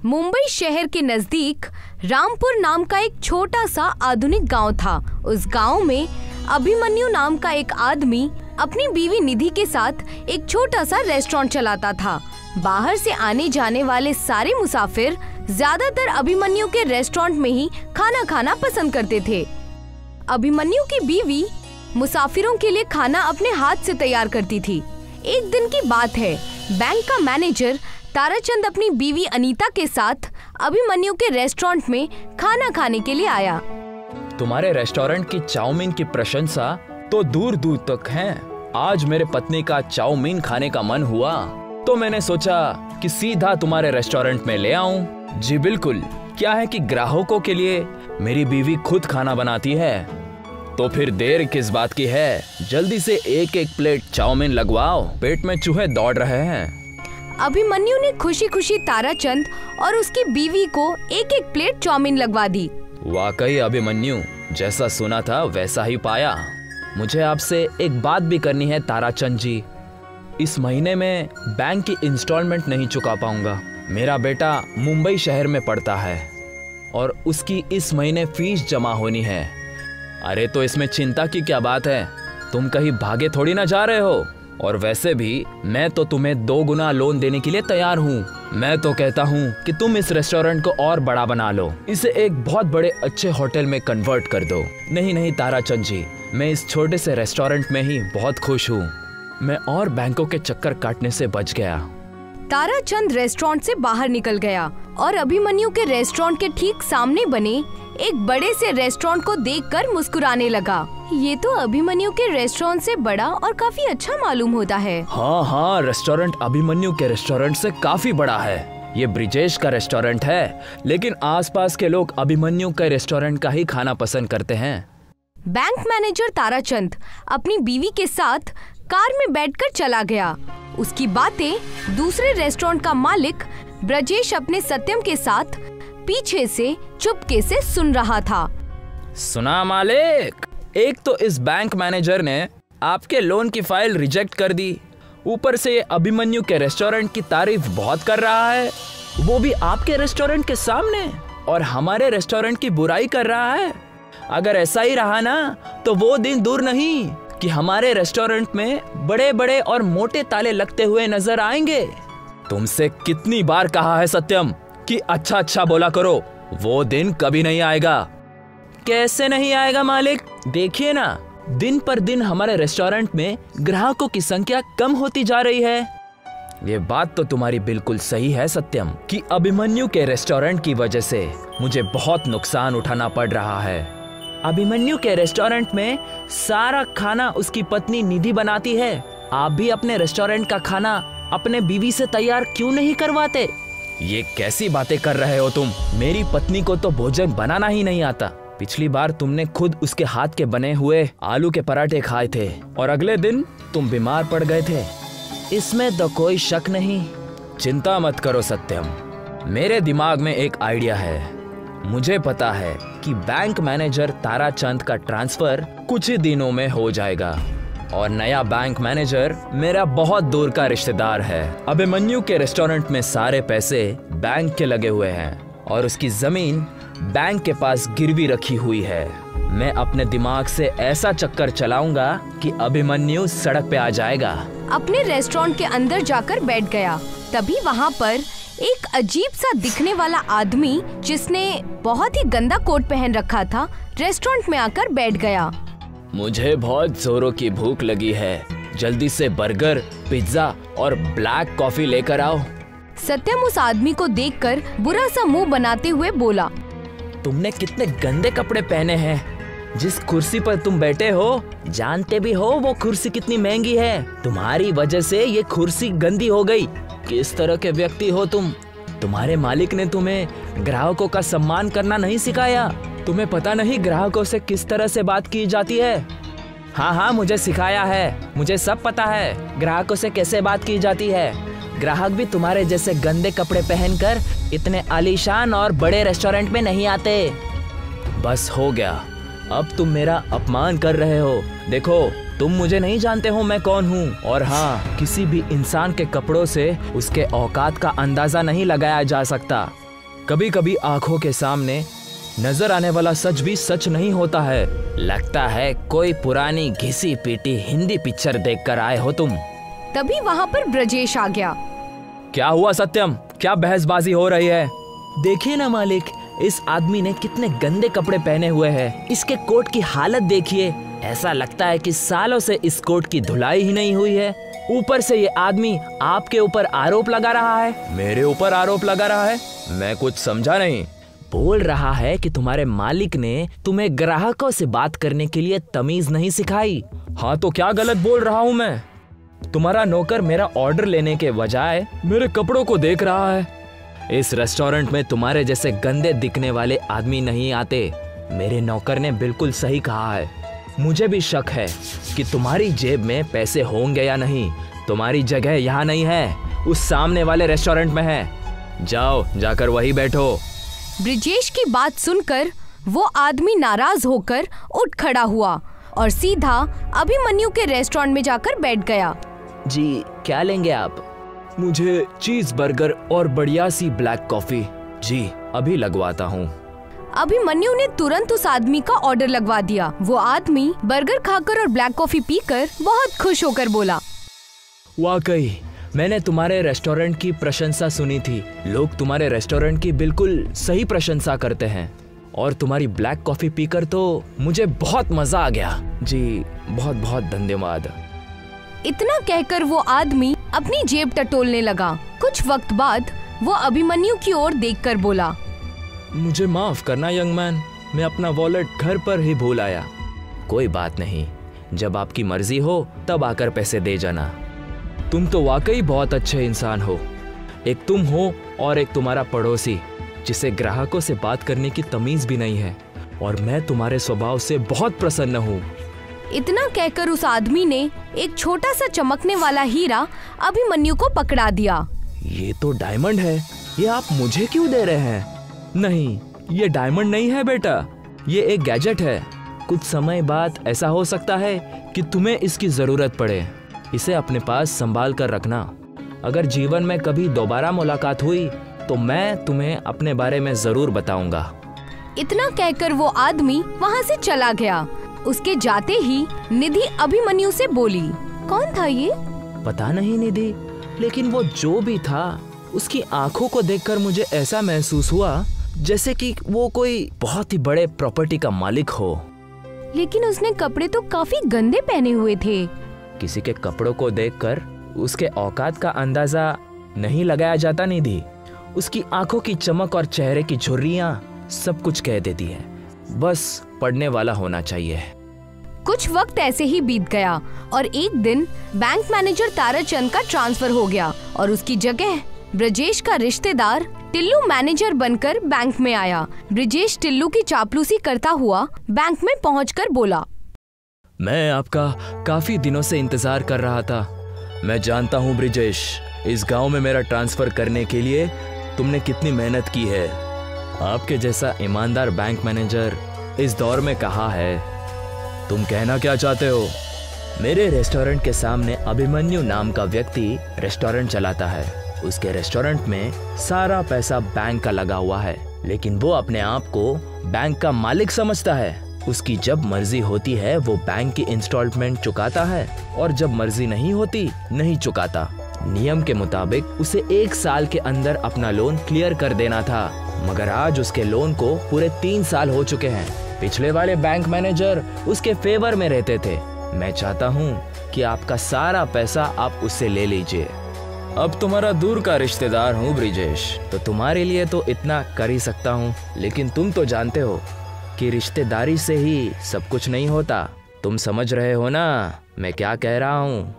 मुंबई शहर के नजदीक रामपुर नाम का एक छोटा सा आधुनिक गांव था। उस गांव में अभिमन्यु नाम का एक आदमी अपनी बीवी निधि के साथ एक छोटा सा रेस्टोरेंट चलाता था। बाहर से आने जाने वाले सारे मुसाफिर ज्यादातर अभिमन्यु के रेस्टोरेंट में ही खाना खाना पसंद करते थे। अभिमन्यु की बीवी मुसाफिरों के लिए खाना अपने हाथ से तैयार करती थी। एक दिन की बात है, बैंक का मैनेजर ताराचंद अपनी बीवी अनीता के साथ अभिमन्यु के रेस्टोरेंट में खाना खाने के लिए आया। तुम्हारे रेस्टोरेंट की चाउमीन की प्रशंसा तो दूर दूर तक है। आज मेरे पत्नी का चाउमीन खाने का मन हुआ तो मैंने सोचा कि सीधा तुम्हारे रेस्टोरेंट में ले आऊं। जी बिल्कुल, क्या है कि ग्राहकों के लिए मेरी बीवी खुद खाना बनाती है, तो फिर देर किस बात की है। जल्दी से एक एक प्लेट चाउमीन लगवाओ, पेट में चूहे दौड़ रहे हैं। अभिमन्यु ने खुशी खुशी ताराचंद और उसकी बीवी को एक एक प्लेट चाउमीन लगवा दी। वाकई अभिमन्यु, जैसा सुना था वैसा ही पाया। मुझे आपसे एक बात भी करनी है ताराचंद जी। इस महीने में बैंक की इंस्टॉलमेंट नहीं चुका पाऊंगा। मेरा बेटा मुंबई शहर में पढ़ता है और उसकी इस महीने फीस जमा होनी है। अरे तो इसमें चिंता की क्या बात है, तुम कहीं भागे थोड़ी ना जा रहे हो। और वैसे भी मैं तो तुम्हें 2 गुना लोन देने के लिए तैयार हूँ। मैं तो कहता हूँ कि तुम इस रेस्टोरेंट को और बड़ा बना लो, इसे एक बहुत बड़े अच्छे होटल में कन्वर्ट कर दो। नहीं ताराचंद जी, मैं इस छोटे से रेस्टोरेंट में ही बहुत खुश हूँ। मैं और बैंकों के चक्कर काटने से बच गया। ताराचंद रेस्टोरेंट से बाहर निकल गया और अभिमन्यु के रेस्टोरेंट के ठीक सामने बने एक बड़े से रेस्टोरेंट को देखकर मुस्कुराने लगा। ये तो अभिमन्यु के रेस्टोरेंट से बड़ा और काफी अच्छा मालूम होता है। हाँ, रेस्टोरेंट अभिमन्यु के रेस्टोरेंट से काफी बड़ा है। ये ब्रिजेश का रेस्टोरेंट है, लेकिन आसपास के लोग अभिमन्यु के रेस्टोरेंट का ही खाना पसंद करते हैं। बैंक मैनेजर ताराचंद अपनी बीवी के साथ कार में बैठकर चला गया। उसकी बातें दूसरे रेस्टोरेंट का मालिक ब्रजेश अपने सत्यम के साथ पीछे से चुपके से सुन रहा था। सुना मालिक, एक तो इस बैंक मैनेजर ने आपके लोन की फाइल रिजेक्ट कर दी, ऊपर से ये अभिमन्यु के रेस्टोरेंट की तारीफ बहुत कर रहा है, वो भी आपके रेस्टोरेंट के सामने, और हमारे रेस्टोरेंट की बुराई कर रहा है। अगर ऐसा ही रहा ना तो वो दिन दूर नहीं कि हमारे रेस्टोरेंट में बड़े बड़े और मोटे ताले लगते हुए नजर आएंगे। तुमसे कितनी बार कहा है सत्यम कि अच्छा बोला करो, वो दिन कभी नहीं आएगा। कैसे नहीं आएगा मालिक? देखिए ना, दिन पर दिन हमारे रेस्टोरेंट में ग्राहकों की संख्या कम होती जा रही है। ये बात तो तुम्हारी बिल्कुल सही है सत्यम कि अभिमन्यु के रेस्टोरेंट की वजह से मुझे बहुत नुकसान उठाना पड़ रहा है। अभिमन्यु के रेस्टोरेंट में सारा खाना उसकी पत्नी निधि बनाती है। आप भी अपने रेस्टोरेंट का खाना अपने बीवी से तैयार क्यों नहीं करवाते? ये कैसी बातें कर रहे हो तुम? मेरी पत्नी को तो भोजन बनाना ही नहीं आता। पिछली बार तुमने खुद उसके हाथ के बने हुए आलू के पराठे खाए थे और अगले दिन तुम बीमार पड़ गए थे। इसमें तो कोई शक नहीं। चिंता मत करो सत्यम, मेरे दिमाग में एक आइडिया है। मुझे पता है कि बैंक मैनेजर ताराचंद का ट्रांसफर कुछ ही दिनों में हो जाएगा और नया बैंक मैनेजर मेरा बहुत दूर का रिश्तेदार है। अभिमन्यु के रेस्टोरेंट में सारे पैसे बैंक के लगे हुए हैं और उसकी जमीन बैंक के पास गिरवी रखी हुई है। मैं अपने दिमाग से ऐसा चक्कर चलाऊंगा कि अभिमन्यु सड़क पे आ जाएगा। अपने रेस्टोरेंट के अंदर जाकर बैठ गया। तभी वहाँ पर एक अजीब सा दिखने वाला आदमी, जिसने बहुत ही गंदा कोट पहन रखा था, रेस्टोरेंट में आकर बैठ गया। मुझे बहुत जोरों की भूख लगी है, जल्दी से बर्गर, पिज्जा और ब्लैक कॉफी लेकर आओ। सत्यम उस आदमी को देखकर बुरा सा मुंह बनाते हुए बोला, तुमने कितने गंदे कपड़े पहने हैं। जिस कुर्सी पर तुम बैठे हो, जानते भी हो वो कुर्सी कितनी महंगी है। तुम्हारी वजह से ये कुर्सी गंदी हो गई। किस तरह के व्यक्ति हो तुम? तुम्हारे मालिक ने तुम्हें ग्राहकों का सम्मान करना नहीं सिखाया? तुम्हें पता नहीं ग्राहकों से किस तरह से बात की जाती है? हाँ, मुझे सिखाया है, मुझे सब पता है ग्राहकों से कैसे बात की जाती है। ग्राहक भी तुम्हारे जैसे गंदे कपड़े पहनकर इतने आलीशान और बड़े रेस्टोरेंट में नहीं आते। बस हो गया, अब तुम मेरा अपमान कर रहे हो। देखो, तुम मुझे नहीं जानते हो मैं कौन हूँ। और हाँ, किसी भी इंसान के कपड़ों से उसके औकात का अंदाजा नहीं लगाया जा सकता। कभी कभी आंखों के सामने नजर आने वाला सच भी सच नहीं होता है। लगता है कोई पुरानी घिसी पीटी हिंदी पिक्चर देखकर आए हो तुम। तभी वहाँ पर ब्रजेश आ गया। क्या हुआ सत्यम, क्या बहसबाजी हो रही है? देखिए ना मालिक, इस आदमी ने कितने गंदे कपड़े पहने हुए हैं। इसके कोट की हालत देखिए, ऐसा लगता है कि सालों से इस कोट की धुलाई ही नहीं हुई है। ऊपर से ये आदमी आपके ऊपर आरोप लगा रहा है। मेरे ऊपर आरोप लगा रहा है? मैं कुछ समझा नहीं। बोल रहा है कि तुम्हारे मालिक ने तुम्हें ग्राहकों से बात करने के लिए तमीज नहीं सिखाई। हाँ तो क्या गलत बोल रहा हूँ मैं? तुम्हारा नौकर मेरा ऑर्डर लेने के बजाय मेरे कपड़ों को देख रहा है। इस रेस्टोरेंट में तुम्हारे जैसे गंदे दिखने वाले आदमी नहीं आते। मेरे नौकर ने बिल्कुल सही कहा है। मुझे भी शक है कि तुम्हारी जेब में पैसे होंगे या नहीं। तुम्हारी जगह यहाँ नहीं है, उस सामने वाले रेस्टोरेंट में है। जाओ, जाकर वहीं बैठो। ब्रजेश की बात सुनकर वो आदमी नाराज होकर उठ खड़ा हुआ और सीधा अभिमन्यु के रेस्टोरेंट में जाकर बैठ गया। जी, क्या लेंगे आप? मुझे चीज बर्गर और बढ़िया सी ब्लैक कॉफी। जी, अभी लगवाता हूँ। अभिमन्यु ने तुरंत उस आदमी का ऑर्डर लगवा दिया। वो आदमी बर्गर खाकर और ब्लैक कॉफी पीकर बहुत खुश होकर बोला, वाकई मैंने तुम्हारे रेस्टोरेंट की प्रशंसा सुनी थी। लोग तुम्हारे रेस्टोरेंट की बिल्कुल सही प्रशंसा करते हैं और तुम्हारी ब्लैक कॉफी पीकर तो मुझे बहुत मजा आ गया। जी, बहुत बहुत धन्यवाद। इतना कहकर वो आदमी अपनी जेब टटोलने लगा। कुछ वक्त बाद वो अभिमन्यु की ओर देखकर बोला, मुझे माफ करना यंग मैन, मैं अपना वॉलेट घर पर ही भूल आया। कोई बात नहीं, जब आपकी मर्जी हो तब आकर पैसे दे जाना। तुम तो वाकई बहुत अच्छे इंसान हो। एक तुम हो और एक तुम्हारा पड़ोसी जिसे ग्राहकों से बात करने की तमीज भी नहीं है, और मैं तुम्हारे स्वभाव से बहुत प्रसन्न हूँ। इतना कहकर उस आदमी ने एक छोटा सा चमकने वाला हीरा अभिमन्यु को पकड़ा दिया। ये तो डायमंड है, ये आप मुझे क्यों दे रहे हैं? नहीं, ये डायमंड नहीं है बेटा, ये एक गैजेट है। कुछ समय बाद ऐसा हो सकता है कि तुम्हें इसकी जरूरत पड़े। इसे अपने पास संभाल कर रखना। अगर जीवन में कभी दोबारा मुलाकात हुई तो मैं तुम्हें अपने बारे में जरूर बताऊंगा। इतना कहकर वो आदमी वहाँ से चला गया। उसके जाते ही निधि अभिमन्यु से बोली, कौन था ये? पता नहीं निधि, लेकिन वो जो भी था उसकी आंखों को देखकर मुझे ऐसा महसूस हुआ जैसे कि वो कोई बहुत ही बड़े प्रॉपर्टी का मालिक हो। लेकिन उसने कपड़े तो काफी गंदे पहने हुए थे। किसी के कपड़ों को देखकर उसके औकात का अंदाजा नहीं लगाया जाता निधि। उसकी आंखों की चमक और चेहरे की झुर्रियां सब कुछ कह देती है। बस पढ़ने वाला होना चाहिए। कुछ वक्त ऐसे ही बीत गया और एक दिन बैंक मैनेजर ताराचंद का ट्रांसफर हो गया और उसकी जगह ब्रजेश का रिश्तेदार टिल्लू मैनेजर बनकर बैंक में आया। ब्रजेश टिल्लू की चापलूसी करता हुआ बैंक में पहुंचकर बोला, मैं आपका काफी दिनों से इंतजार कर रहा था। मैं जानता हूँ ब्रजेश, इस गांव में मेरा ट्रांसफर करने के लिए तुमने कितनी मेहनत की है। आपके जैसा ईमानदार बैंक मैनेजर इस दौर में कहाँ है। तुम कहना क्या चाहते हो? मेरे रेस्टोरेंट के सामने अभिमन्यु नाम का व्यक्ति रेस्टोरेंट चलाता है। उसके रेस्टोरेंट में सारा पैसा बैंक का लगा हुआ है, लेकिन वो अपने आप को बैंक का मालिक समझता है। उसकी जब मर्जी होती है वो बैंक की इंस्टॉलमेंट चुकाता है और जब मर्जी नहीं होती नहीं चुकाता। नियम के मुताबिक उसे 1 साल के अंदर अपना लोन क्लियर कर देना था, मगर आज उसके लोन को पूरे 3 साल हो चुके हैं। पिछले वाले बैंक मैनेजर उसके फेवर में रहते थे। मैं चाहता हूँ कि आपका सारा पैसा आप उससे ले लीजिए। अब तुम्हारा दूर का रिश्तेदार हूँ ब्रजेश, तो तुम्हारे लिए तो इतना कर ही सकता हूँ, लेकिन तुम तो जानते हो कि रिश्तेदारी से ही सब कुछ नहीं होता। तुम समझ रहे हो ना मैं क्या कह रहा हूँ?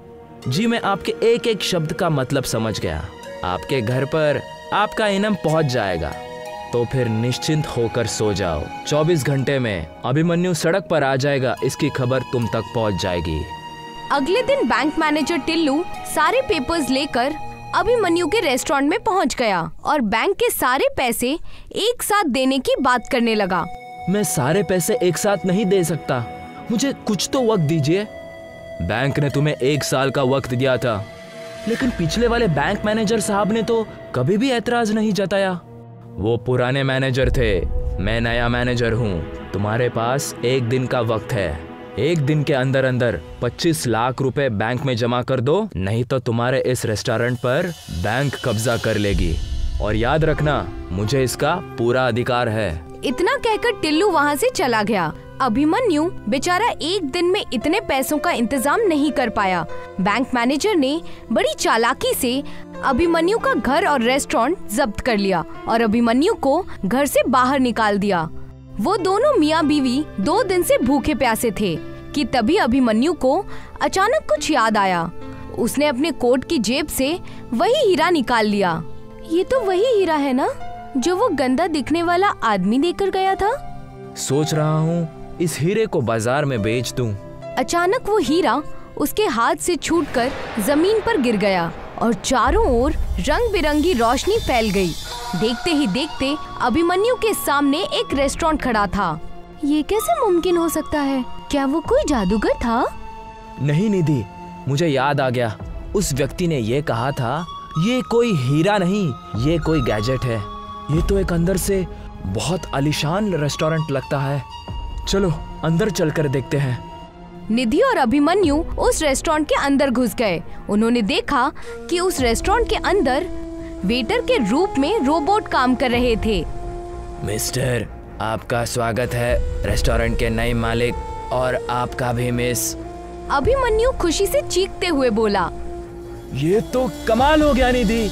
जी, मैं आपके एक एक शब्द का मतलब समझ गया। आपके घर पर आपका इनाम पहुँच जाएगा, तो फिर निश्चिंत होकर सो जाओ। 24 घंटे में अभिमन्यु सड़क पर आ जाएगा, इसकी खबर तुम तक पहुँच जाएगी। अगले दिन बैंक मैनेजर टिल्लू सारे पेपर्स लेकर अभिमन्यु के रेस्टोरेंट में पहुंच गया और बैंक के सारे पैसे एक साथ देने की बात करने लगा। मैं सारे पैसे एक साथ नहीं दे सकता, मुझे कुछ तो वक्त दीजिए। बैंक ने तुम्हें 1 साल का वक्त दिया था, लेकिन पिछले वाले बैंक मैनेजर साहब ने तो कभी भी ऐतराज नहीं जताया। वो पुराने मैनेजर थे, मैं नया मैनेजर हूँ। तुम्हारे पास 1 दिन का वक्त है। 1 दिन के अंदर अंदर 25 लाख रुपए बैंक में जमा कर दो, नहीं तो तुम्हारे इस रेस्टोरेंट पर बैंक कब्जा कर लेगी। और याद रखना, मुझे इसका पूरा अधिकार है। इतना कहकर टिल्लू वहाँ से चला गया। अभिमन्यु बेचारा 1 दिन में इतने पैसों का इंतजाम नहीं कर पाया। बैंक मैनेजर ने बड़ी चालाकी से अभिमन्यु का घर और रेस्टोरेंट जब्त कर लिया और अभिमन्यु को घर से बाहर निकाल दिया। वो दोनों मियाँ बीवी 2 दिन से भूखे प्यासे थे कि तभी अभिमन्यु को अचानक कुछ याद आया। उसने अपने कोट की जेब से वही हीरा निकाल लिया। ये तो वही हीरा है ना जो वो गंदा दिखने वाला आदमी देकर गया था। सोच रहा हूँ इस हीरे को बाजार में बेच दूं। अचानक वो हीरा उसके हाथ से छूटकर जमीन पर गिर गया और चारों ओर रंग बिरंगी रोशनी फैल गई। देखते ही देखते अभिमन्यु के सामने एक रेस्टोरेंट खड़ा था। ये कैसे मुमकिन हो सकता है? क्या वो कोई जादूगर था? नहीं निधि, मुझे याद आ गया। उस व्यक्ति ने ये कहा था, ये कोई हीरा नहीं, ये कोई गैजेट है। ये तो एक अंदर से बहुत आलीशान रेस्टोरेंट लगता है। चलो अंदर चलकर देखते हैं। निधि और अभिमन्यु उस रेस्टोरेंट के अंदर घुस गए। उन्होंने देखा कि उस रेस्टोरेंट के अंदर वेटर के रूप में रोबोट काम कर रहे थे। मिस्टर, आपका स्वागत है रेस्टोरेंट के नए मालिक, और आपका भी मिस। अभिमन्यु खुशी से चीखते हुए बोला, ये तो कमाल हो गया निधि।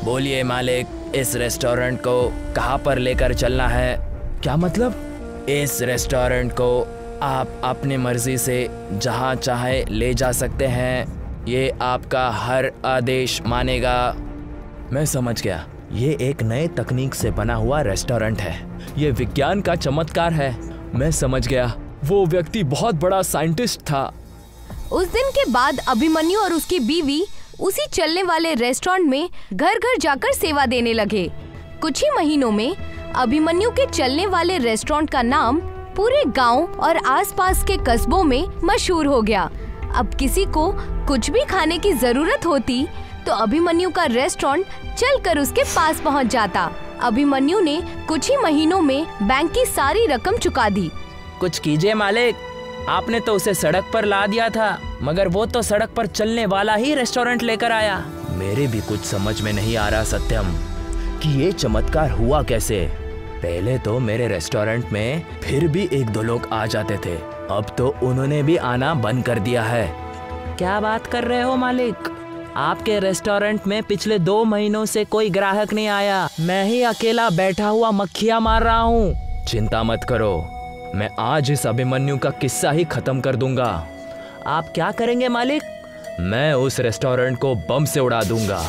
बोलिए मालिक, इस रेस्टोरेंट को कहाँ पर लेकर चलना है? क्या मतलब? इस रेस्टोरेंट को आप अपनी मर्जी से जहाँ चाहे ले जा सकते हैं। ये आपका हर आदेश मानेगा। मैं समझ गया, ये एक नए तकनीक से बना हुआ रेस्टोरेंट है। ये विज्ञान का चमत्कार है। मैं समझ गया, वो व्यक्ति बहुत बड़ा साइंटिस्ट था। उस दिन के बाद अभिमन्यु और उसकी बीवी उसी चलने वाले रेस्टोरेंट में घर घर जाकर सेवा देने लगे। कुछ ही महीनों में अभिमन्यु के चलने वाले रेस्टोरेंट का नाम पूरे गांव और आसपास के कस्बों में मशहूर हो गया। अब किसी को कुछ भी खाने की जरूरत होती तो अभिमन्यु का रेस्टोरेंट चलकर उसके पास पहुंच जाता। अभिमन्यु ने कुछ ही महीनों में बैंक की सारी रकम चुका दी। कुछ कीजिए मालिक, आपने तो उसे सड़क पर ला दिया था, मगर वो तो सड़क पर चलने वाला ही रेस्टोरेंट लेकर आया। मेरे भी कुछ समझ में नहीं आ रहा सत्यम कि ये चमत्कार हुआ कैसे। पहले तो मेरे रेस्टोरेंट में फिर भी 1-2 लोग आ जाते थे, अब तो उन्होंने भी आना बंद कर दिया है। क्या बात कर रहे हो मालिक? आपके रेस्टोरेंट में पिछले 2 महीनों से कोई ग्राहक नहीं आया। मैं ही अकेला बैठा हुआ मक्खियाँ मार रहा हूँ। चिंता मत करो, मैं आज इस अभिमन्यु का किस्सा ही खत्म कर दूंगा। आप क्या करेंगे मालिक? मैं उस रेस्टोरेंट को बम से उड़ा दूंगा।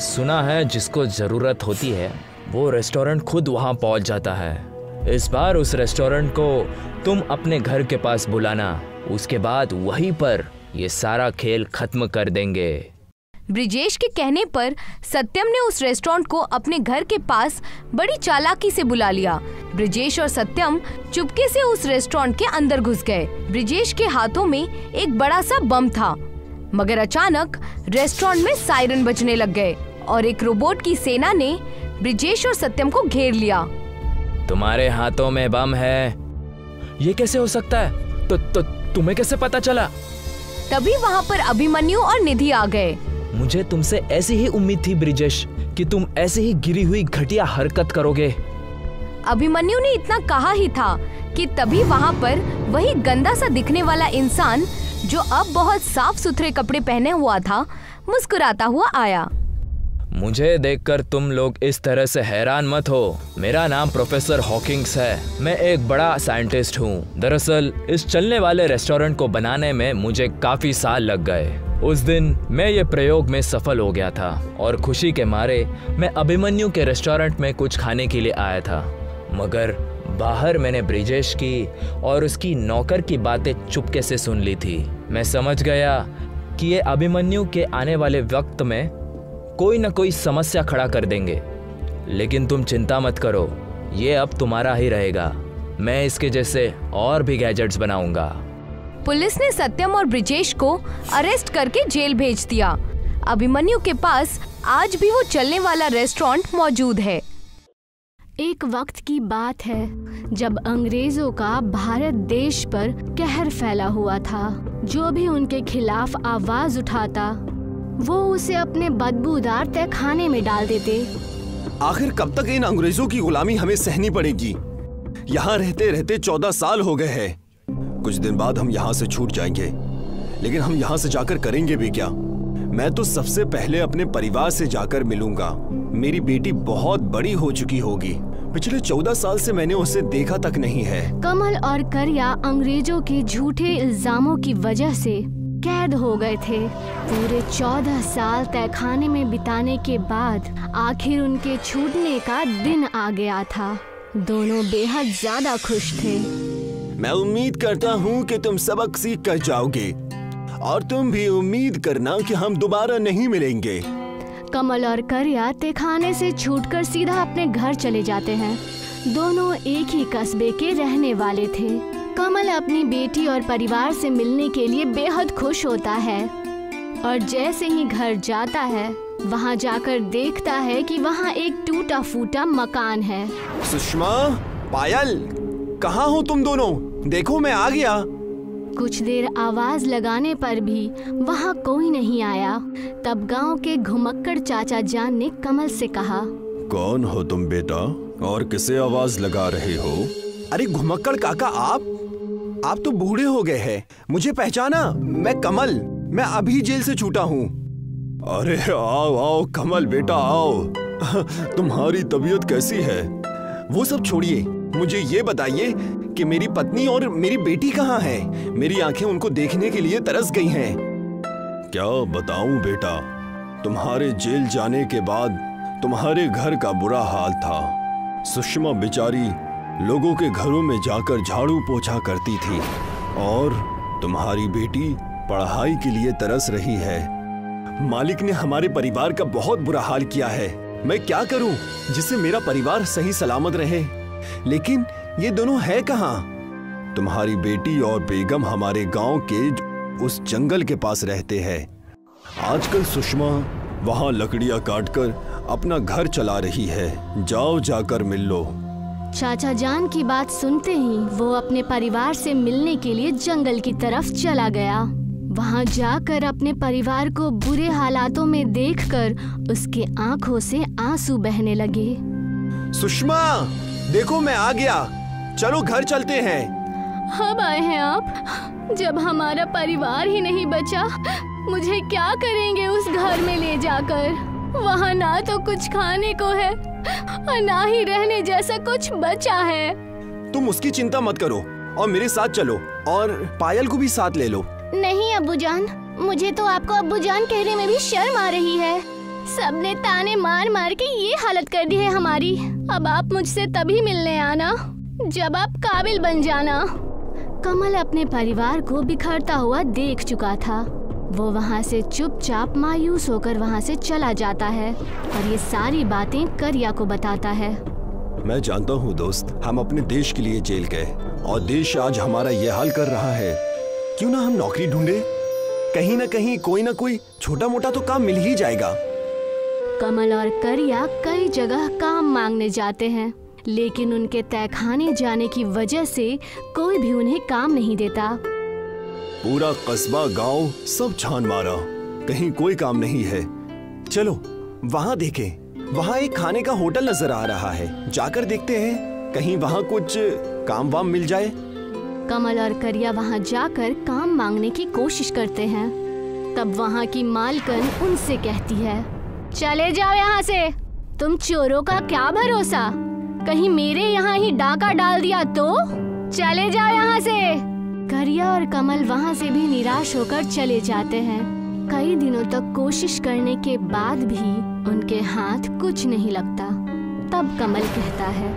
सुना है जिसको जरूरत होती है वो रेस्टोरेंट खुद वहां पहुंच जाता है। इस बार उस रेस्टोरेंट को तुम अपने घर के पास बुलाना, उसके बाद वहीं पर ये सारा खेल खत्म कर देंगे। ब्रिजेश के कहने पर सत्यम ने उस रेस्टोरेंट को अपने घर के पास बड़ी चालाकी से बुला लिया। ब्रिजेश और सत्यम चुपके से उस रेस्टोरेंट के अंदर घुस गए। ब्रिजेश के हाथों में एक बड़ा सा बम था, मगर अचानक रेस्टोरेंट में सायरन बजने लग गए और एक रोबोट की सेना ने ब्रिजेश और सत्यम को घेर लिया। तुम्हारे हाथों में बम है? ये कैसे हो सकता है? तो तुम्हें कैसे पता चला? तभी वहाँ पर अभिमन्यु और निधि आ गए। मुझे तुमसे ऐसी ही उम्मीद थी ब्रिजेश कि तुम ऐसे ही गिरी हुई घटिया हरकत करोगे। अभिमन्यु ने इतना कहा ही था कि तभी वहाँ पर वही गंदा सा दिखने वाला इंसान, जो अब बहुत साफ सुथरे कपड़े पहने हुआ था, मुस्कुराता हुआ आया। मुझे देखकर तुम लोग इस तरह से हैरान मत हो। मेरा नाम प्रोफेसर हॉकिंग्स है। मैं एक बड़ा साइंटिस्ट हूँ। दरअसल इस चलने वाले रेस्टोरेंट को बनाने में मुझे काफी साल लग गए। उस दिन मैं ये प्रयोग में सफल हो गया था और खुशी के मारे मैं अभिमन्यु के रेस्टोरेंट में कुछ खाने के लिए आया था, मगर बाहर मैंने ब्रिजेश की और उसकी नौकर की बातें चुपके से सुन ली थी। मैं समझ गया कि ये अभिमन्यु के आने वाले वक्त में कोई न कोई समस्या खड़ा कर देंगे। लेकिन तुम चिंता मत करो, ये अब तुम्हारा ही रहेगा। मैं इसके जैसे और भी गैजेट्स बनाऊंगा। पुलिस ने सत्यम और ब्रिजेश को अरेस्ट करके जेल भेज दिया। अभिमन्यु के पास आज भी वो चलने वाला रेस्टोरेंट मौजूद है। एक वक्त की बात है जब अंग्रेजों का भारत देश पर कहर फैला हुआ था। जो भी उनके खिलाफ आवाज उठाता वो उसे अपने बदबूदार तहखाने में डाल देते। आखिर कब तक इन अंग्रेजों की गुलामी हमें सहनी पड़ेगी? यहाँ रहते रहते 14 साल हो गए हैं। कुछ दिन बाद हम यहाँ से छूट जाएंगे, लेकिन हम यहाँ से जाकर करेंगे भी क्या? मैं तो सबसे पहले अपने परिवार से जाकर मिलूंगा। मेरी बेटी बहुत बड़ी हो चुकी होगी। पिछले 14 साल से मैंने उसे देखा तक नहीं है। कमल और करिया अंग्रेजों के झूठे इल्जामों की वजह से कैद हो गए थे। पूरे 14 साल तहखाने में बिताने के बाद आखिर उनके छूटने का दिन आ गया था। दोनों बेहद ज्यादा खुश थे। मैं उम्मीद करता हूँ कि तुम सबक सीख कर जाओगे और तुम भी उम्मीद करना कि हम दोबारा नहीं मिलेंगे। कमल और करिया तहखाने से छूटकर सीधा अपने घर चले जाते हैं। दोनों एक ही कस्बे के रहने वाले थे। कमल अपनी बेटी और परिवार से मिलने के लिए बेहद खुश होता है और जैसे ही घर जाता है वहाँ जाकर देखता है कि वहाँ एक टूटा फूटा मकान है। सुषमा, पायल, कहाँ हो तुम दोनों? देखो मैं आ गया। कुछ देर आवाज लगाने पर भी वहाँ कोई नहीं आया। तब गांव के घुमक्कड़ चाचा जान ने कमल से कहा, कौन हो तुम बेटा और किसे आवाज लगा रहे हो? अरे घुमक्कड़ काका, आप तो बूढ़े हो गए हैं। मुझे पहचाना? मैं कमल, मैं अभी जेल से छूटा हूँ। अरे आओ आओ कमल बेटा आओ। तुम्हारी तबीयत कैसी है? वो सब छोड़िए, मुझे ये बताइए कि मेरी पत्नी और मेरी बेटी कहाँ है? मेरी आंखें उनको देखने के लिए तरस गई हैं। क्या बताऊं बेटा, तुम्हारे जेल जाने के बाद तुम्हारे घर का बुरा हाल था। सुषमा बेचारी लोगों के घरों में जाकर झाड़ू पोछा करती थी और तुम्हारी बेटी पढ़ाई के लिए तरस रही है। मालिक ने हमारे परिवार का बहुत बुरा हाल किया है। मैं क्या करूं जिससे मेरा परिवार सही सलामत रहे? लेकिन ये दोनों है कहाँ? तुम्हारी बेटी और बेगम हमारे गांव के उस जंगल के पास रहते हैं। आजकल सुषमा वहां लकड़ियां काटकर अपना घर चला रही है। जाओ जाकर मिल लो। चाचा जान की बात सुनते ही वो अपने परिवार से मिलने के लिए जंगल की तरफ चला गया। वहां जाकर अपने परिवार को बुरे हालातों में देखकर उसके आंखों से आंसू बहने लगे। सुषमा, देखो मैं आ गया। चलो घर चलते हैं। अब आए हैं आप? जब हमारा परिवार ही नहीं बचा, मुझे क्या करेंगे उस घर में ले जाकर? वहाँ ना तो कुछ खाने को है और ना ही रहने जैसा कुछ बचा है। तुम उसकी चिंता मत करो और मेरे साथ चलो और पायल को भी साथ ले लो। नहीं अब्बूजान, मुझे तो आपको अब्बूजान कहने में भी शर्म आ रही है। सबने ताने मार मार के ये हालत कर दी है हमारी। अब आप मुझसे तभी मिलने आना जब आप काबिल बन जाना। कमल अपने परिवार को बिखरता हुआ देख चुका था। वो वहाँ से चुपचाप मायूस होकर वहाँ से चला जाता है और ये सारी बातें करिया को बताता है। मैं जानता हूँ दोस्त, हम अपने देश के लिए जेल गए और देश आज हमारा ये हाल कर रहा है। क्यों ना हम नौकरी ढूंढे? कहीं ना कहीं कोई ना कोई छोटा मोटा तो काम मिल ही जाएगा। कमल और करिया कई जगह काम मांगने जाते हैं, लेकिन उनके तहखाने जाने की वजह से कोई भी उन्हें काम नहीं देता। पूरा कस्बा गांव सब छान मारा, कहीं कोई काम नहीं है। चलो वहाँ देखें, वहाँ एक खाने का होटल नजर आ रहा है। जाकर देखते हैं, कहीं वहाँ कुछ काम वाम मिल जाए। कमल और करिया वहाँ जाकर काम मांगने की कोशिश करते हैं। तब वहाँ की मालकिन उनसे कहती है, चले जाओ यहाँ से। तुम चोरों का क्या भरोसा? कहीं मेरे यहाँ ही डाका डाल दिया तो? चले जाओ यहाँ से। करिया और कमल वहाँ से भी निराश होकर चले जाते हैं। कई दिनों तक कोशिश करने के बाद भी उनके हाथ कुछ नहीं लगता। तब कमल कहता है,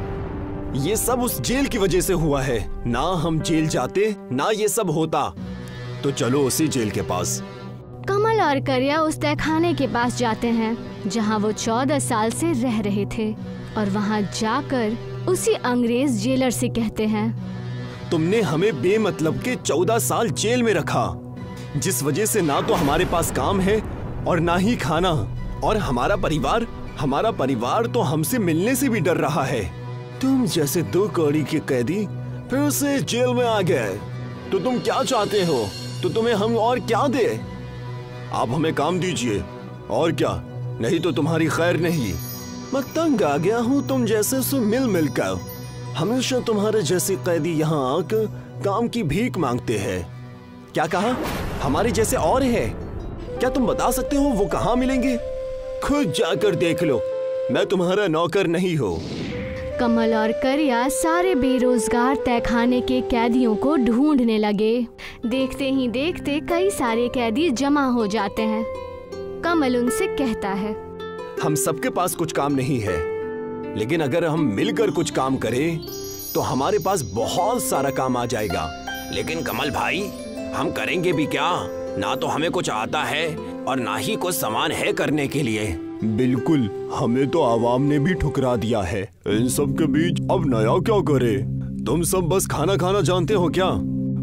ये सब उस जेल की वजह से हुआ है। ना हम जेल जाते ना ये सब होता। तो चलो उसी जेल के पास। कमल और करिया उस तहखाने के पास जाते हैं जहाँ वो 14 साल से रह रहे थे और वहाँ जाकर उसी अंग्रेज जेलर से कहते हैं, तुमने हमें बेमतलब के 14 साल जेल में रखा, जिस वजह से ना तो हमारे पास काम है और ना ही खाना। और हमारा परिवार तो हमसे मिलने से भी डर रहा है। तुम जैसे 2 कौड़ी के कैदी फिर से जेल में आ गए, तो तुम क्या चाहते हो? तो तुम्हें हम और क्या दे? आप हमें काम दीजिए और क्या, नहीं तो तुम्हारी खैर नहीं। मैं तंग आ गया हूँ तुम जैसे से मिल कर। हमेशा तुम्हारे जैसे कैदी यहाँ आकर काम की भीख मांगते हैं। क्या कहा? हमारे जैसे और है? क्या तुम बता सकते हो वो कहाँ मिलेंगे? खुद जाकर देख लो, मैं तुम्हारा नौकर नहीं हूँ। कमल और करिया सारे बेरोजगार तहखाने के कैदियों को ढूंढने लगे। देखते ही देखते कई सारे कैदी जमा हो जाते हैं। कमल उनसे कहता है, हम सबके पास कुछ काम नहीं है, लेकिन अगर हम मिलकर कुछ काम करें तो हमारे पास बहुत सारा काम आ जाएगा। लेकिन कमल भाई, हम करेंगे भी क्या? ना तो हमें कुछ आता है और ना ही कुछ सामान है करने के लिए। बिल्कुल, हमें तो आवाम ने भी ठुकरा दिया है। इन सब के बीच अब नया क्या करे? तुम सब बस खाना खाना जानते हो क्या?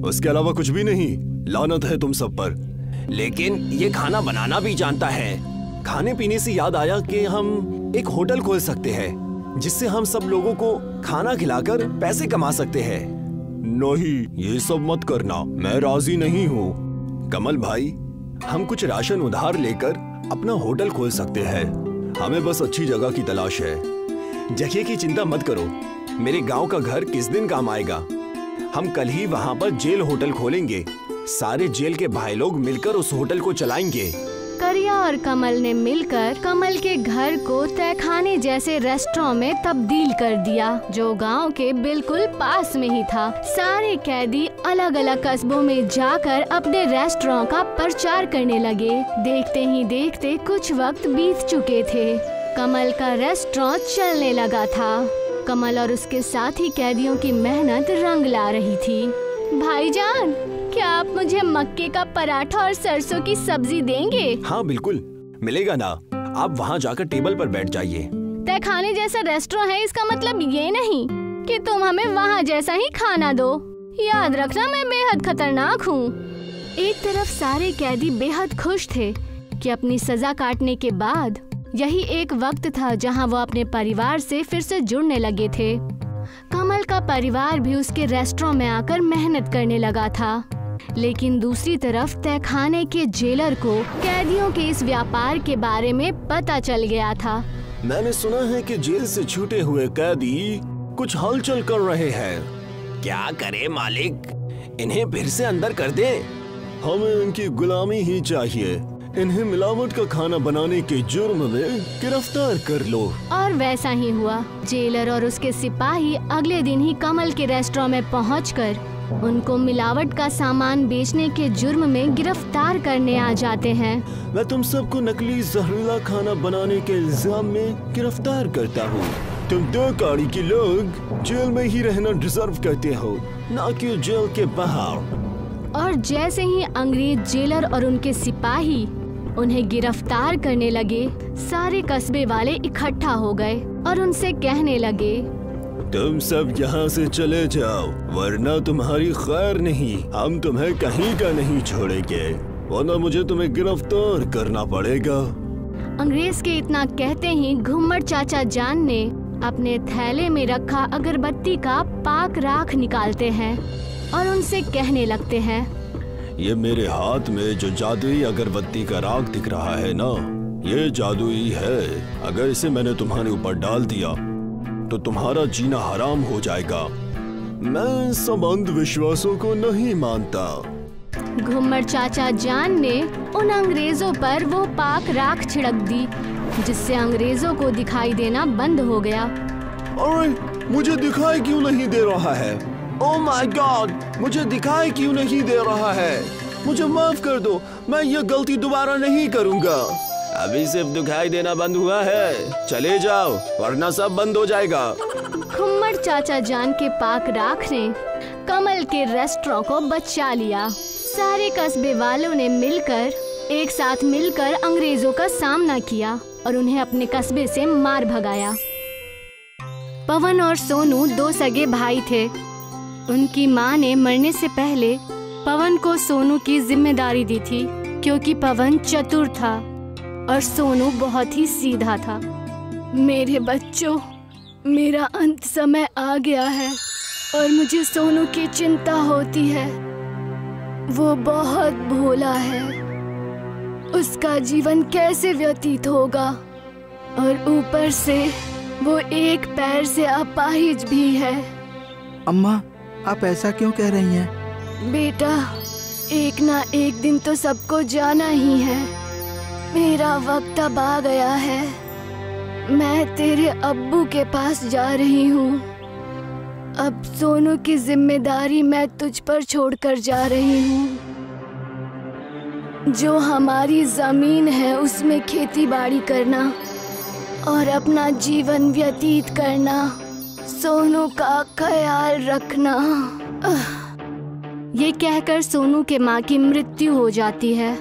उसके अलावा कुछ भी नहीं। लानत है तुम सब पर। लेकिन ये खाना बनाना भी जानता है। खाने पीने से याद आया कि हम एक होटल खोल सकते हैं, जिससे हम सब लोगों को खाना खिलाकर पैसे कमा सकते हैं। नहीं, ये सब मत करना, मैं राजी नहीं हूँ। कमल भाई, हम कुछ राशन उधार लेकर अपना होटल खोल सकते हैं। हमें बस अच्छी जगह की तलाश है। जगह की चिंता मत करो, मेरे गांव का घर किस दिन काम आएगा। हम कल ही वहाँ पर जेल होटल खोलेंगे। सारे जेल के भाई लोग मिलकर उस होटल को चलाएंगे। करिया और कमल ने मिलकर कमल के घर को तहखाने जैसे रेस्टोरेंट में तब्दील कर दिया, जो गांव के बिल्कुल पास में ही था। सारे कैदी अलग अलग कस्बों में जाकर अपने रेस्टोरेंट का प्रचार करने लगे। देखते ही देखते कुछ वक्त बीत चुके थे। कमल का रेस्टोरेंट चलने लगा था। कमल और उसके साथी कैदियों की मेहनत रंग ला रही थी। भाईजान, क्या आप मुझे मक्के का पराठा और सरसों की सब्जी देंगे? हाँ बिल्कुल, मिलेगा ना। आप वहाँ जाकर टेबल पर बैठ जाइए। तहखाने जैसा रेस्टोरेंट है, इसका मतलब ये नहीं कि तुम हमें वहाँ जैसा ही खाना दो। याद रखना, मैं बेहद खतरनाक हूँ। एक तरफ सारे कैदी बेहद खुश थे कि अपनी सजा काटने के बाद यही एक वक्त था जहाँ वो अपने परिवार से फिर से जुड़ने लगे थे। कमल का परिवार भी उसके रेस्टोरेंट में आकर मेहनत करने लगा था। लेकिन दूसरी तरफ तहखाने के जेलर को कैदियों के इस व्यापार के बारे में पता चल गया था। मैंने सुना है कि जेल से छूटे हुए कैदी कुछ हलचल कर रहे हैं। क्या करे मालिक, इन्हें फिर से अंदर कर दे। हमें इनकी गुलामी ही चाहिए। इन्हें मिलावट का खाना बनाने के जुर्म में गिरफ्तार कर लो। और वैसा ही हुआ। जेलर और उसके सिपाही अगले दिन ही कमल के रेस्टोरेंट में पहुंचकर उनको मिलावट का सामान बेचने के जुर्म में गिरफ्तार करने आ जाते हैं। मैं तुम सबको नकली जहरीला खाना बनाने के इल्जाम में गिरफ्तार करता हूँ। तुम 2 कौड़ी के लोग जेल में ही रहना डिजर्व करते हो, ना कि जेल के बाहर। और जैसे ही अंग्रेज जेलर और उनके सिपाही उन्हें गिरफ्तार करने लगे, सारे कस्बे वाले इकट्ठा हो गए और उनसे कहने लगे, तुम सब यहाँ से चले जाओ, वरना तुम्हारी खैर नहीं। हम तुम्हें कहीं का नहीं छोड़ेंगे, वरना मुझे तुम्हें गिरफ्तार करना पड़ेगा। अंग्रेज के इतना कहते ही घुम्मट चाचा जान ने अपने थैले में रखा अगरबत्ती का पाक राख निकालते हैं और उनसे कहने लगते हैं, ये मेरे हाथ में जो जादुई अगरबत्ती का राख दिख रहा है ना, ये जादुई है। अगर इसे मैंने तुम्हारे ऊपर डाल दिया तो तुम्हारा जीना हराम हो जाएगा। मैं सब अंधविश्वासों को नहीं मानता। घुम्मट चाचा जान ने उन अंग्रेजों पर वो पाक राख छिड़क दी, जिससे अंग्रेजों को दिखाई देना बंद हो गया। अरे, मुझे दिखाई क्यों नहीं दे रहा है? ओह माय गॉड, मुझे दिखाई क्यों नहीं दे रहा है? मुझे माफ कर दो, मैं ये गलती दोबारा नहीं करूँगा। अभी सिर्फ दिखाई देना बंद हुआ है, चले जाओ वरना सब बंद हो जाएगा। घुम्मट चाचा जान के पाक राख ने कमल के रेस्टोरेंट को बचा लिया। सारे कस्बे वालों ने एक साथ मिलकर अंग्रेजों का सामना किया और उन्हें अपने कस्बे से मार भगाया। पवन और सोनू 2 सगे भाई थे। उनकी माँ ने मरने से पहले पवन को सोनू की जिम्मेदारी दी थी, क्योंकि पवन चतुर था और सोनू बहुत ही सीधा था। मेरे बच्चों, मेरा अंत समय आ गया है और मुझे सोनू की चिंता होती है। वो बहुत भोला है, उसका जीवन कैसे व्यतीत होगा, और ऊपर से वो एक पैर से अपाहिज भी है। अम्मा, आप ऐसा क्यों कह रही हैं? बेटा, एक ना एक दिन तो सबको जाना ही है। मेरा वक्त अब आ गया है। मैं तेरे अब्बू के पास जा रही हूँ। अब सोनू की जिम्मेदारी मैं तुझ पर छोड़कर जा रही हूँ। जो हमारी जमीन है उसमें खेती बाड़ी करना और अपना जीवन व्यतीत करना। सोनू का ख्याल रखना। ये कहकर सोनू के माँ की मृत्यु हो जाती है।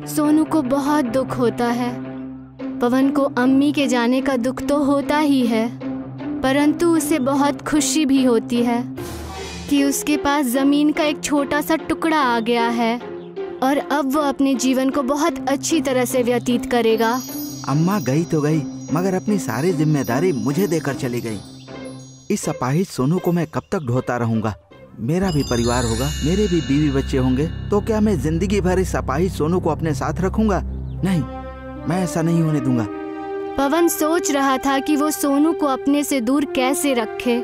सोनू को बहुत दुख होता है। पवन को अम्मी के जाने का दुख तो होता ही है, परंतु उसे बहुत खुशी भी होती है कि उसके पास जमीन का एक छोटा सा टुकड़ा आ गया है और अब वो अपने जीवन को बहुत अच्छी तरह से व्यतीत करेगा। अम्मा गई तो गई, मगर अपनी सारी जिम्मेदारी मुझे देकर चली गई। इस अपाहिज सोनू को मैं कब तक ढोता रहूंगा? मेरा भी परिवार होगा, मेरे भी बीवी बच्चे होंगे, तो क्या मैं जिंदगी भर इस अपाहिज सोनू को अपने साथ रखूंगा? नहीं, मैं ऐसा नहीं होने दूंगा। पवन सोच रहा था कि वो सोनू को अपने से दूर कैसे रखे।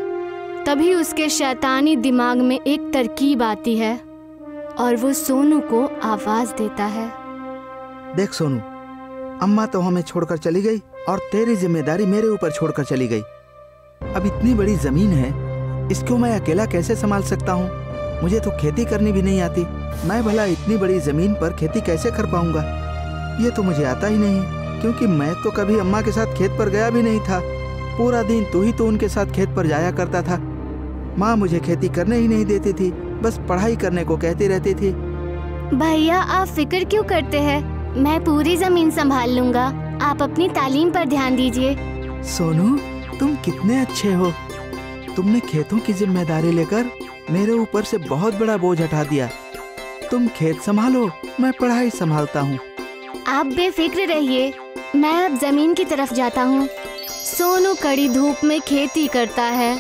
तभी उसके शैतानी दिमाग में एक तरकीब आती है और वो सोनू को आवाज देता है। देख सोनू, अम्मा तो हमें छोड़कर चली गई और तेरी जिम्मेदारी मेरे ऊपर छोड़कर चली गई। अब इतनी बड़ी जमीन है, इसको मैं अकेला कैसे संभाल सकता हूँ? मुझे तो खेती करनी भी नहीं आती। मैं भला इतनी बड़ी जमीन पर खेती कैसे कर पाऊंगा? ये तो मुझे आता ही नहीं, क्योंकि मैं तो कभी अम्मा के साथ खेत पर गया भी नहीं था। पूरा दिन तू ही तो उनके साथ खेत पर जाया करता था। माँ मुझे खेती करने ही नहीं देती थी, बस पढ़ाई करने को कहती रहती थी। भैया, आप फिक्र क्यों करते हैं? मैं पूरी जमीन संभाल लूंगा। आप अपनी तालीम पर ध्यान दीजिए। सोनू, तुम कितने अच्छे हो। तुमने खेतों की जिम्मेदारी लेकर मेरे ऊपर से बहुत बड़ा बोझ हटा दिया। तुम खेत संभालो, मैं पढ़ाई संभालता हूँ। आप बेफिक्र रहिए, मैं अब जमीन की तरफ जाता हूँ। सोनू कड़ी धूप में खेती करता है।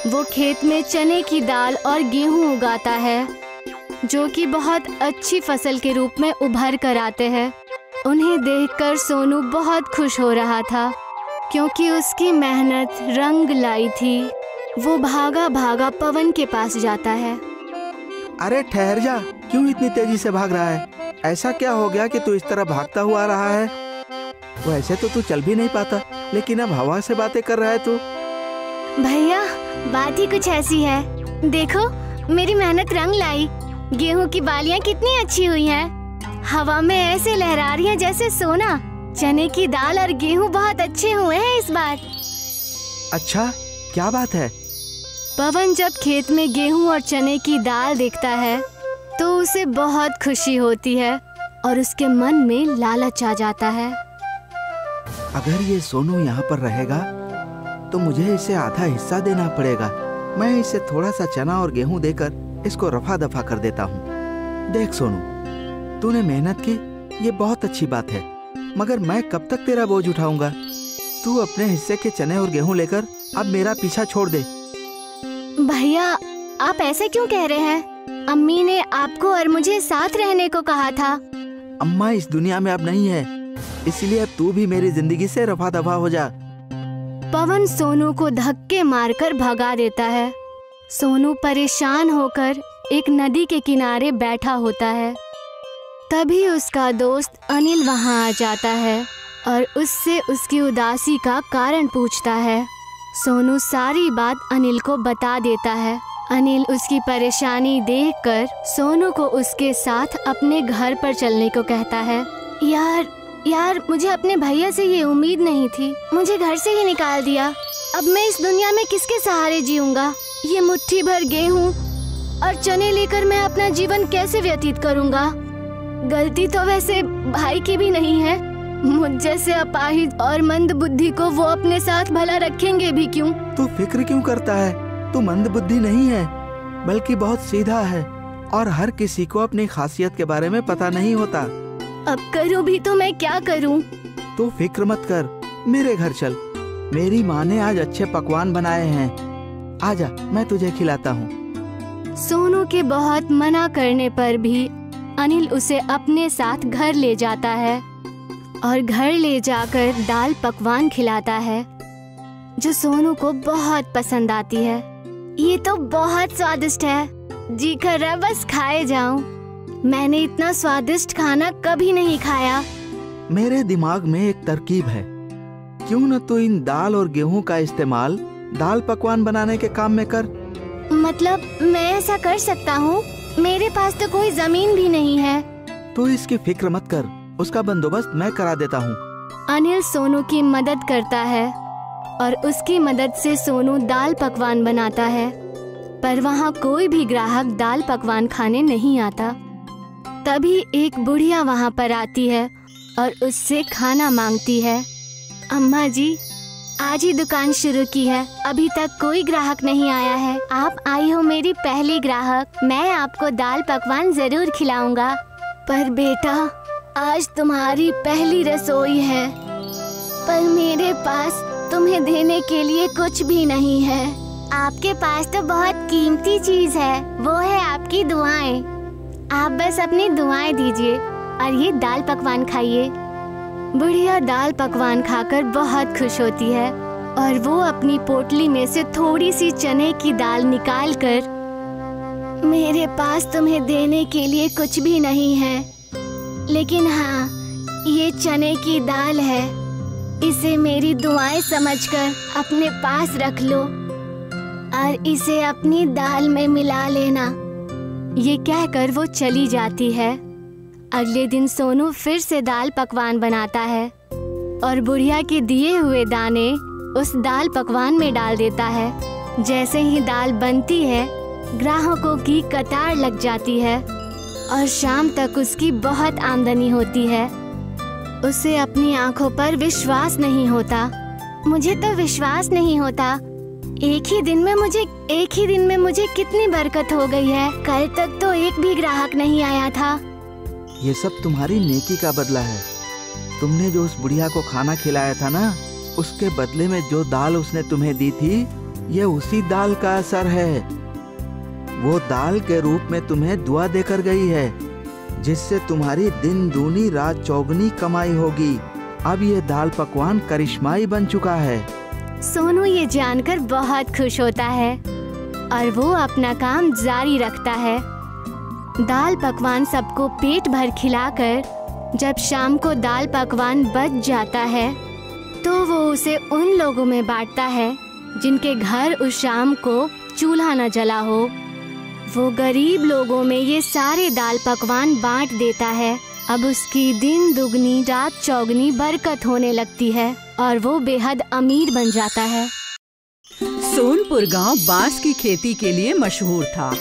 वो खेत में चने की दाल और गेहूं उगाता है, जो कि बहुत अच्छी फसल के रूप में उभर कर आते हैं। उन्हें देखकर सोनू बहुत खुश हो रहा था, क्योंकि उसकी मेहनत रंग लाई थी। वो भागा भागा पवन के पास जाता है। अरे ठहर जा, क्यों इतनी तेजी से भाग रहा है? ऐसा क्या हो गया कि तू इस तरह भागता हुआ आ रहा है? वैसे तो तू चल भी नहीं पाता, लेकिन अब हवा से बातें कर रहा है तू। भैया, बात ही कुछ ऐसी है। देखो, मेरी मेहनत रंग लाई। गेहूं की बालियां कितनी अच्छी हुई हैं। हवा में ऐसे लहरा रही हैं जैसे सोना। चने की दाल और गेहूं बहुत अच्छे हुए हैं इस बार। अच्छा, क्या बात है? पवन जब खेत में गेहूं और चने की दाल देखता है तो उसे बहुत खुशी होती है और उसके मन में लालच आ जाता है। अगर ये सोनू यहाँ पर रहेगा तो मुझे इसे आधा हिस्सा देना पड़ेगा। मैं इसे थोड़ा सा चना और गेहूं देकर इसको रफा दफा कर देता हूँ। देख सोनू, तूने मेहनत की, ये बहुत अच्छी बात है, मगर मैं कब तक तेरा बोझ उठाऊंगा? तू अपने हिस्से के चने और गेहूं लेकर अब मेरा पीछा छोड़ दे। भैया, आप ऐसे क्यों कह रहे हैं? अम्मी ने आपको और मुझे साथ रहने को कहा था। अम्मा इस दुनिया में अब नहीं है, इसलिए अब तू भी मेरी जिंदगी से रफा दफा हो जा। पवन सोनू को धक्के मारकर भगा देता है। सोनू परेशान होकर एक नदी के किनारे बैठा होता है। तभी उसका दोस्त अनिल वहां आ जाता है और उससे उसकी उदासी का कारण पूछता है। सोनू सारी बात अनिल को बता देता है। अनिल उसकी परेशानी देखकर सोनू को उसके साथ अपने घर पर चलने को कहता है। यार, मुझे अपने भैया से ये उम्मीद नहीं थी। मुझे घर से ही निकाल दिया। अब मैं इस दुनिया में किसके सहारे जीऊंगा? ये मुट्ठी भर गेहूं और चने लेकर मैं अपना जीवन कैसे व्यतीत करूंगा? गलती तो वैसे भाई की भी नहीं है। मुझ जैसे अपाहिज और मंद बुद्धि को वो अपने साथ भला रखेंगे भी क्यों? तू फिक्र क्यों करता है? तू मंद बुद्धि नहीं है, बल्कि बहुत सीधा है और हर किसी को अपनी खासियत के बारे में पता नहीं होता। अब करूं भी तो मैं क्या करूं? तू फिक्र मत कर, मेरे घर चल। मेरी माँ ने आज अच्छे पकवान बनाए हैं। आजा, मैं तुझे खिलाता हूँ। सोनू के बहुत मना करने पर भी अनिल उसे अपने साथ घर ले जाता है और घर ले जाकर दाल पकवान खिलाता है, जो सोनू को बहुत पसंद आती है। ये तो बहुत स्वादिष्ट है, जी कर रहा बस खाए जाऊं। मैंने इतना स्वादिष्ट खाना कभी नहीं खाया। मेरे दिमाग में एक तरकीब है, क्यों न तो इन दाल और गेहूं का इस्तेमाल दाल पकवान बनाने के काम में कर। मतलब मैं ऐसा कर सकता हूँ? मेरे पास तो कोई जमीन भी नहीं है। तू इसकी फिक्र मत कर, उसका बंदोबस्त मैं करा देता हूँ। अनिल सोनू की मदद करता है और उसकी मदद से सोनू दाल पकवान बनाता है, पर वहाँ कोई भी ग्राहक दाल पकवान खाने नहीं आता। तभी एक बुढ़िया वहाँ पर आती है और उससे खाना मांगती है। अम्मा जी, आज ही दुकान शुरू की है, अभी तक कोई ग्राहक नहीं आया है। आप आई हो मेरी पहली ग्राहक, मैं आपको दाल पकवान जरूर खिलाऊंगा। पर बेटा, आज तुम्हारी पहली रसोई है, पर मेरे पास तुम्हें देने के लिए कुछ भी नहीं है। आपके पास तो बहुत कीमती चीज है, वो है आपकी दुआएं। आप बस अपनी दुआएं दीजिए और ये दाल पकवान खाइए। बुढ़िया दाल पकवान खाकर बहुत खुश होती है और वो अपनी पोटली में से थोड़ी सी चने की दाल निकालकर, मेरे पास तुम्हें देने के लिए कुछ भी नहीं है, लेकिन हाँ, ये चने की दाल है, इसे मेरी दुआएं समझकर अपने पास रख लो और इसे अपनी दाल में मिला लेना। ये कहकर वो चली जाती है। अगले दिन सोनू फिर से दाल पकवान बनाता है और बुढ़िया के दिए हुए दाने उस दाल पकवान में डाल देता है। जैसे ही दाल बनती है, ग्राहकों की कतार लग जाती है और शाम तक उसकी बहुत आमदनी होती है। उसे अपनी आंखों पर विश्वास नहीं होता। मुझे तो विश्वास नहीं होता, एक ही दिन में मुझे कितनी बरकत हो गई है। कल तक तो एक भी ग्राहक नहीं आया था। ये सब तुम्हारी नेकी का बदला है। तुमने जो उस बुढ़िया को खाना खिलाया था ना, उसके बदले में जो दाल उसने तुम्हें दी थी, ये उसी दाल का असर है। वो दाल के रूप में तुम्हें दुआ देकर गई है, जिससे तुम्हारी दिन दूनी रात चौगुनी कमाई होगी। अब ये दाल पकवान करिश्माई बन चुका है। सोनू ये जानकर बहुत खुश होता है और वो अपना काम जारी रखता है। दाल पकवान सबको पेट भर खिलाकर जब शाम को दाल पकवान बच जाता है, तो वो उसे उन लोगों में बांटता है जिनके घर उस शाम को चूल्हा न जला हो। वो गरीब लोगों में ये सारे दाल पकवान बांट देता है। अब उसकी दिन दुगनी रात चौगनी बरकत होने लगती है और वो बेहद अमीर बन जाता है। सोनपुर गांव बांस की खेती के लिए मशहूर था।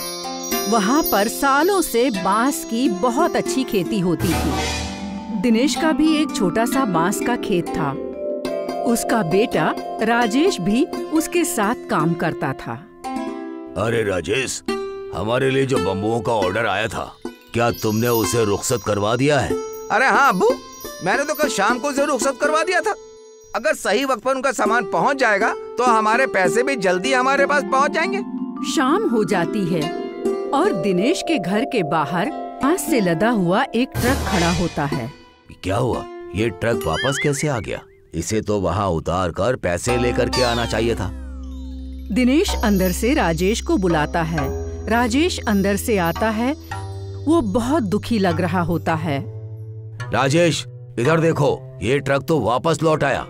वहाँ पर सालों से बांस की बहुत अच्छी खेती होती थी। दिनेश का भी एक छोटा सा बांस का खेत था। उसका बेटा राजेश भी उसके साथ काम करता था। अरे राजेश, हमारे लिए जो बम्बुओं का ऑर्डर आया था, क्या तुमने उसे रुखसत करवा दिया है? अरे हाँ अब्बू, मैंने तो कल शाम को उसे रुखसत करवा दिया था। अगर सही वक्त पर उनका सामान पहुंच जाएगा तो हमारे पैसे भी जल्दी हमारे पास पहुंच जाएंगे। शाम हो जाती है और दिनेश के घर के बाहर बांस से लदा हुआ एक ट्रक खड़ा होता है। क्या हुआ? ये ट्रक वापस कैसे आ गया? इसे तो वहाँ उतार कर पैसे लेकर के आना चाहिए था। दिनेश अंदर से राजेश को बुलाता है। राजेश अंदर से आता है। वो बहुत दुखी लग रहा होता है। राजेश, इधर देखो, ये ट्रक तो वापस लौट आया।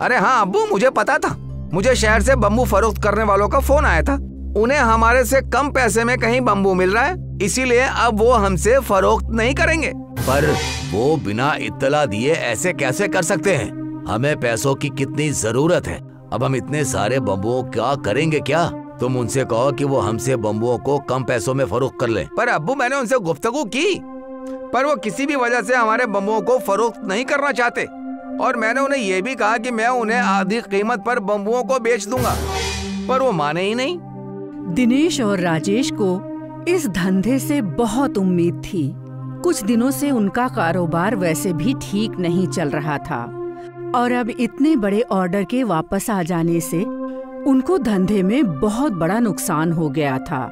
अरे हाँ अब्बू, मुझे पता था। मुझे शहर से बम्बू फरोख्त करने वालों का फोन आया था। उन्हें हमारे से कम पैसे में कहीं बम्बू मिल रहा है, इसीलिए अब वो हमसे फरोख्त नहीं करेंगे। पर वो बिना इत्तला दिए ऐसे कैसे कर सकते हैं? हमें पैसों की कितनी जरूरत है। अब हम इतने सारे बम्बुओं का करेंगे क्या? तुम उनसे कहो कि वो हमसे बम्बुओं को कम पैसों में फरोख्त कर लें। पर अब्बू, मैंने उनसे गुफ्तगू की, पर वो किसी भी वजह से हमारे बम्बुओं को फरोख्त नहीं करना चाहते। और मैंने उन्हें ये भी कहा कि मैं उन्हें आधी कीमत पर बम्बुओं को बेच दूंगा, पर वो माने ही नहीं। दिनेश और राजेश को इस धंधे से बहुत उम्मीद थी। कुछ दिनों से उनका कारोबार वैसे भी ठीक नहीं चल रहा था। और अब इतने बड़े ऑर्डर के वापस आ जाने से उनको धंधे में बहुत बड़ा नुकसान हो गया था।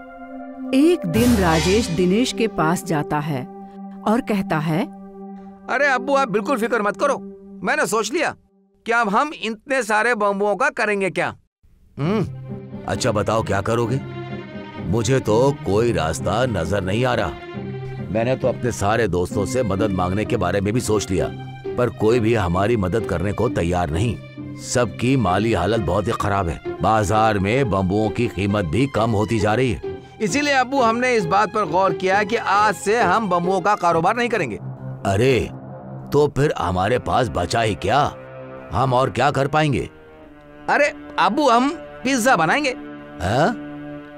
एक दिन राजेश दिनेश के पास जाता है और कहता है, अरे अब्बू आप बिल्कुल फिक्र मत करो, मैंने सोच लिया कि अब हम इतने सारे बम्बुओं का करेंगे क्या। अच्छा बताओ क्या करोगे? मुझे तो कोई रास्ता नजर नहीं आ रहा। मैंने तो अपने सारे दोस्तों से मदद मांगने के बारे में भी सोच लिया, पर कोई भी हमारी मदद करने को तैयार नहीं। सबकी माली हालत बहुत ही खराब है। बाजार में बम्बुओं की कीमत भी कम होती जा रही है। इसीलिए अब्बू हमने इस बात पर गौर किया कि आज से हम बम्बुओं का कारोबार नहीं करेंगे। अरे तो फिर हमारे पास बचा ही क्या? हम और क्या कर पाएंगे? अरे अब्बू हम पिज्जा बनाएंगे।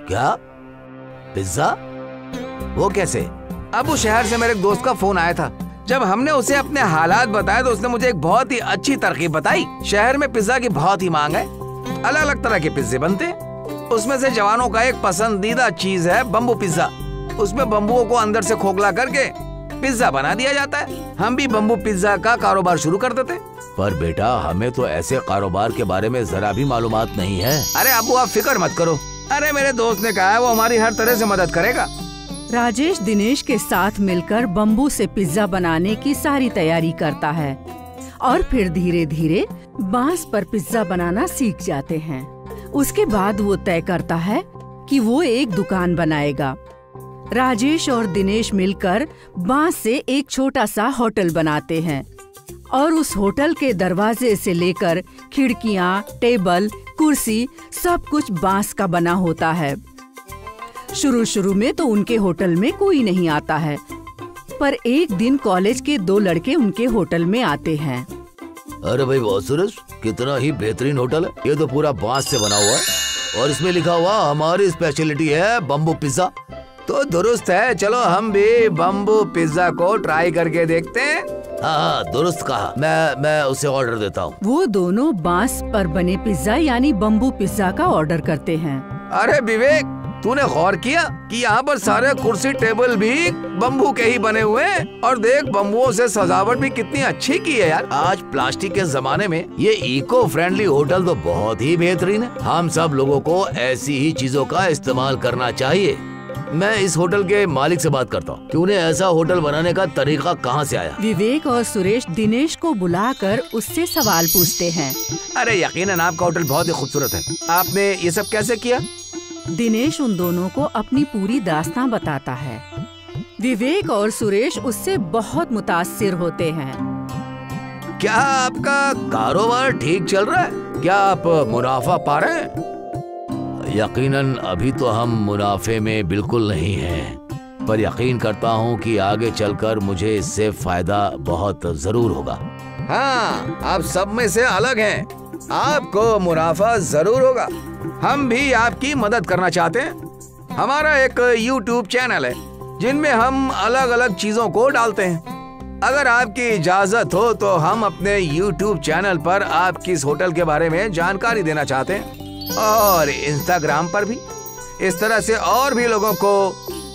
क्या पिज्जा? वो कैसे? अब्बू शहर से मेरे एक दोस्त का फोन आया था। जब हमने उसे अपने हालात बताए तो उसने मुझे एक बहुत ही अच्छी तरकीब बताई। शहर में पिज्जा की बहुत ही मांग है, अलग अलग तरह के पिज्जे बनते हैं। उसमें से जवानों का एक पसंदीदा चीज है बम्बू पिज्जा। उसमें बम्बुओं को अंदर से खोखला करके पिज्जा बना दिया जाता है। हम भी बम्बू पिज्जा का कारोबार शुरू कर देते। पर बेटा हमें तो ऐसे कारोबार के बारे में जरा भी मालूमात नहीं है। अरे अब्बू आप फिक्र मत करो, अरे मेरे दोस्त ने कहा है वो हमारी हर तरह से मदद करेगा। राजेश दिनेश के साथ मिलकर बम्बू से पिज्जा बनाने की सारी तैयारी करता है और फिर धीरे धीरे बांस पर पिज्जा बनाना सीख जाते हैं। उसके बाद वो तय करता है कि वो एक दुकान बनाएगा। राजेश और दिनेश मिलकर बांस से एक छोटा सा होटल बनाते हैं और उस होटल के दरवाजे से लेकर खिड़कियां, टेबल, कुर्सी सब कुछ बांस का बना होता है। शुरू में तो उनके होटल में कोई नहीं आता है, पर एक दिन कॉलेज के 2 लड़के उनके होटल में आते हैं। अरे भाई बहुत सुरेश, कितना ही बेहतरीन होटल है। ये तो पूरा बांस से बना हुआ है और इसमें लिखा हुआ हमारी स्पेशलिटी है बम्बू पिज्जा। तो दुरुस्त है, चलो हम भी बम्बू पिज्जा को ट्राई करके देखते हैं। हाँ दुरुस्त कहा, मैं उसे ऑर्डर देता हूँ। वो दोनों बांस पर बने पिज्जा यानी बम्बू पिज्जा का ऑर्डर करते हैं। अरे विवेक, तूने गौर किया कि यहाँ पर सारे कुर्सी टेबल भी बम्बू के ही बने हुए हैं और देख बम्बुओं से सजावट भी कितनी अच्छी की है यार। आज प्लास्टिक के जमाने में ये इको फ्रेंडली होटल तो बहुत ही बेहतरीन है। हम सब लोगों को ऐसी ही चीजों का इस्तेमाल करना चाहिए। मैं इस होटल के मालिक से बात करता हूँ कि उन्हें ऐसा होटल बनाने का तरीका कहाँ से आया। विवेक और सुरेश दिनेश को बुलाकर उससे सवाल पूछते हैं। अरे यकीनन आपका होटल बहुत ही खूबसूरत है, आपने ये सब कैसे किया? दिनेश उन दोनों को अपनी पूरी दास्तां बताता है। विवेक और सुरेश उससे बहुत मुतासिर होते हैं। क्या आपका कारोबार ठीक चल रहा है? क्या आप मुनाफा पा रहे हैं? यकीनन अभी तो हम मुनाफे में बिल्कुल नहीं हैं, पर यकीन करता हूँ कि आगे चलकर मुझे इससे फायदा बहुत जरूर होगा। हाँ, आप सब में से अलग हैं, आपको मुनाफा जरूर होगा। हम भी आपकी मदद करना चाहते हैं। हमारा एक YouTube चैनल है जिनमें हम अलग अलग चीजों को डालते हैं। अगर आपकी इजाजत हो तो हम अपने YouTube चैनल पर आपकी इस होटल के बारे में जानकारी देना चाहते हैं और Instagram पर भी। इस तरह से और भी लोगों को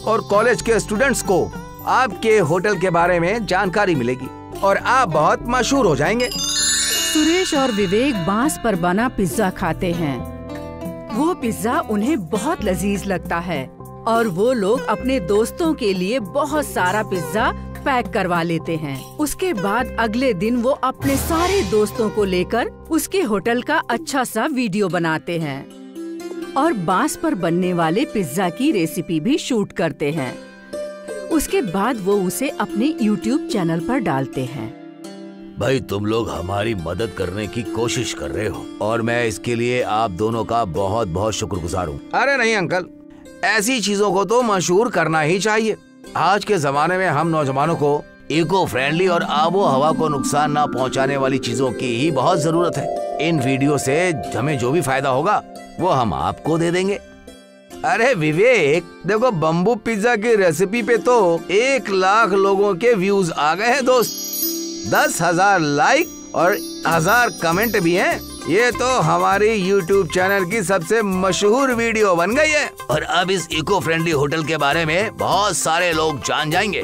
और कॉलेज के स्टूडेंट्स को आपके होटल के बारे में जानकारी मिलेगी और आप बहुत मशहूर हो जाएंगे। सुरेश और विवेक बांस पर बना पिज्जा खाते हैं। वो पिज्जा उन्हें बहुत लजीज लगता है और वो लोग अपने दोस्तों के लिए बहुत सारा पिज्जा पैक करवा लेते हैं। उसके बाद अगले दिन वो अपने सारे दोस्तों को लेकर उसके होटल का अच्छा सा वीडियो बनाते हैं और बांस पर बनने वाले पिज्जा की रेसिपी भी शूट करते हैं। उसके बाद वो उसे अपने YouTube चैनल पर डालते हैं। भाई तुम लोग हमारी मदद करने की कोशिश कर रहे हो और मैं इसके लिए आप दोनों का बहुत बहुत शुक्रगुजार हूँ। अरे नहीं अंकल, ऐसी चीजों को तो मशहूर करना ही चाहिए। आज के जमाने में हम नौजवानों को इको फ्रेंडली और आबो हवा को नुकसान ना पहुंचाने वाली चीजों की ही बहुत जरूरत है। इन वीडियो से हमें जो भी फायदा होगा वो हम आपको दे देंगे। अरे विवेक देखो, बम्बू पिज्जा की रेसिपी पे तो 1 लाख लोगों के व्यूज आ गए हैं दोस्त। 10,000 लाइक और 1000 कमेंट भी हैं। ये तो हमारी YouTube चैनल की सबसे मशहूर वीडियो बन गई है और अब इस इको फ्रेंडली होटल के बारे में बहुत सारे लोग जान जाएंगे।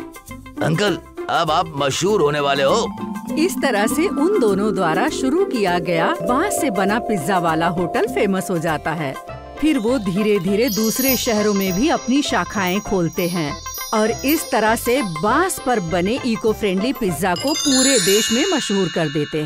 अंकल अब आप मशहूर होने वाले हो। इस तरह से उन दोनों द्वारा शुरू किया गया बांस से बना पिज्जा वाला होटल फेमस हो जाता है। फिर वो धीरे धीरे दूसरे शहरों में भी अपनी शाखाएं खोलते हैं और इस तरह से बांस पर बने इको फ्रेंडली पिज्जा को पूरे देश में मशहूर कर देते हैं।